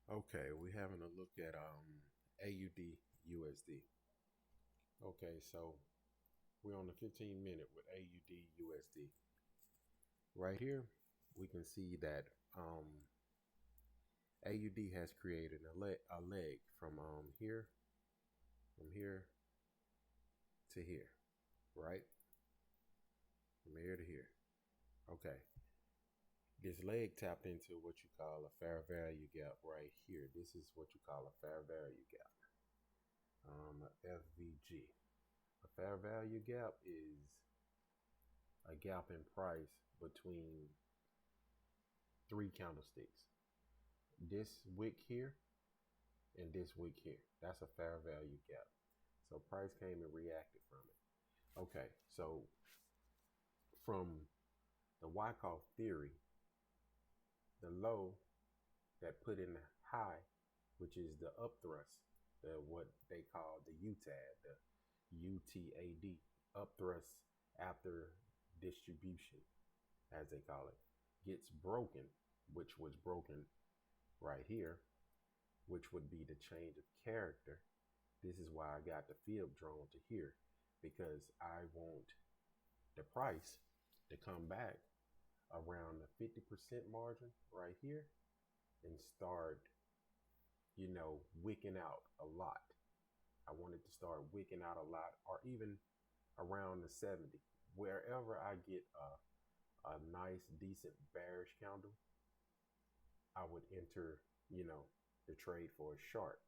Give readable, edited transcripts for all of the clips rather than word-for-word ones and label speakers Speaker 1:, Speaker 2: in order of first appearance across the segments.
Speaker 1: Okay, we're having a look at AUD USD. Okay, so we're on the 15 minute with AUD USD. Right here, we can see that AUD has created a leg from here to here, right? From here to here. Okay, this leg tapped into what you call a fair value gap right here. This is what you call a fair value gap, FVG. A fair value gap is a gap in price between three candlesticks. This wick here and this wick here. That's a fair value gap. So price came and reacted from it. Okay, so from the Wyckoff theory, the low that put in the high, which is the upthrust, what they call the UTAD, the UTAD, upthrust after distribution, as they call it, gets broken, which was broken right here, which would be the change of character. This is why I got the fib drawn to here, because I want the price to come back around the 50% margin right here and start, wicking out a lot. I want it to start wicking out a lot, or even around the 70. Wherever I get a nice, decent bearish candle, I would enter, the trade for a short.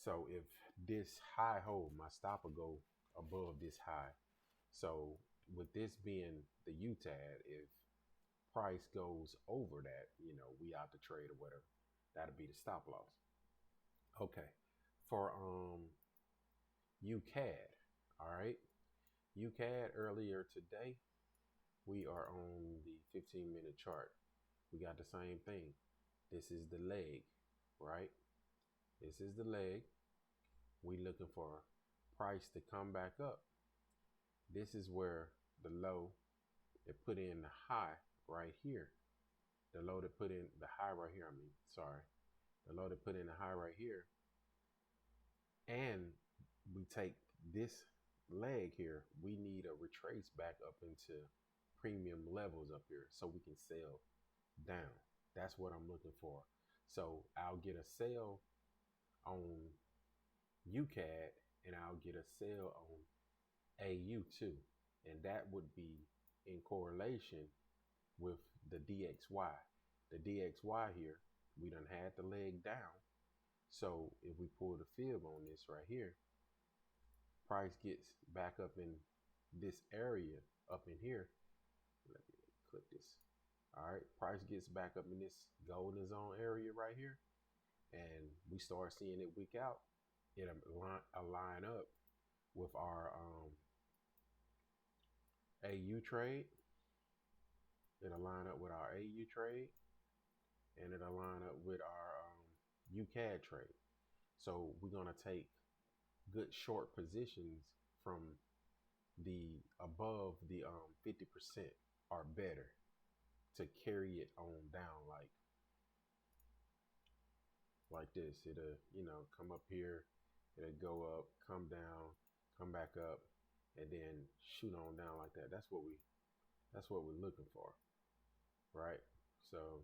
Speaker 1: So if this high hold, my stop will go above this high. So with this being the UTAD, if price goes over that, we out the trade or whatever, that'll be the stop loss. Okay. For UCAD, all right. UCAD earlier today, we are on the 15-minute chart. We got the same thing. This is the leg, right? This is the leg. We looking for price to come back up. This is where the low that put in the high right here. The low that put in the high right here, the low that put in the high right here. And we take this leg here, we need a retrace back up into premium levels up here so we can sell down. That's what I'm looking for. So I'll get a sell on UCAD and I'll get a sell on AU too. And that would be in correlation with the DXY. The DXY here, we done had the leg down. So if we pull the fib on this right here, price gets back up in this area up in here. Let me click this. All right, price gets back up in this golden zone area right here, and we start seeing it wick out. It align up with our AU trade. It'll line up with our AU trade, and it'll line up with our UCAD trade. So we're gonna take good short positions from the above the 50% or better to carry it on down like this. It'll come up here, it'll go up, come down, come back up, and then shoot on down like that. That's what we're looking for, right? So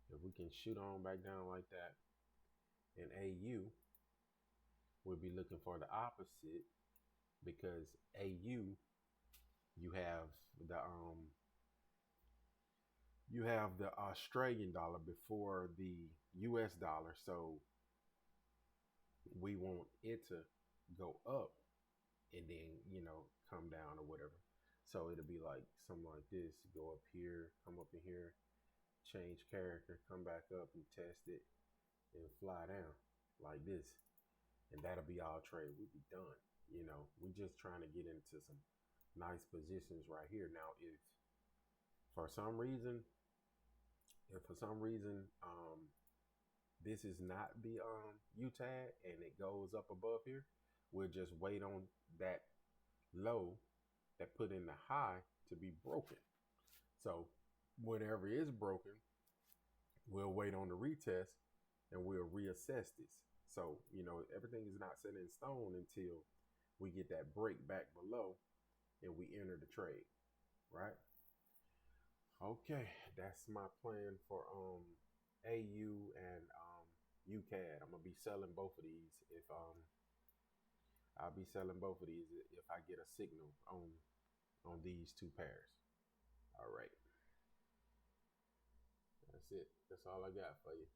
Speaker 1: if we can shoot on back down like that in AU, we'll be looking for the opposite, because AU, you have the Australian dollar before the US dollar. So we want it to go up and then, come down or whatever. So it'll be like something like this, go up here, come up in here, change character, come back up and test it and fly down like this. And that'll be our trade. We'll be done. We just trying to get into some nice positions right here. Now, if for some reason, this is not the UTAD and it goes up above here, we'll just wait on that low that put in the high to be broken. So whenever it's broken, We'll wait on the retest and we'll reassess this. So, everything is not set in stone until we get that break back below and we enter the trade, right? Okay, that's my plan for AU and UCAD. I'm gonna be selling both of these if I'll be selling both of these if I get a signal on these two pairs. All right. That's it. That's all I got for you.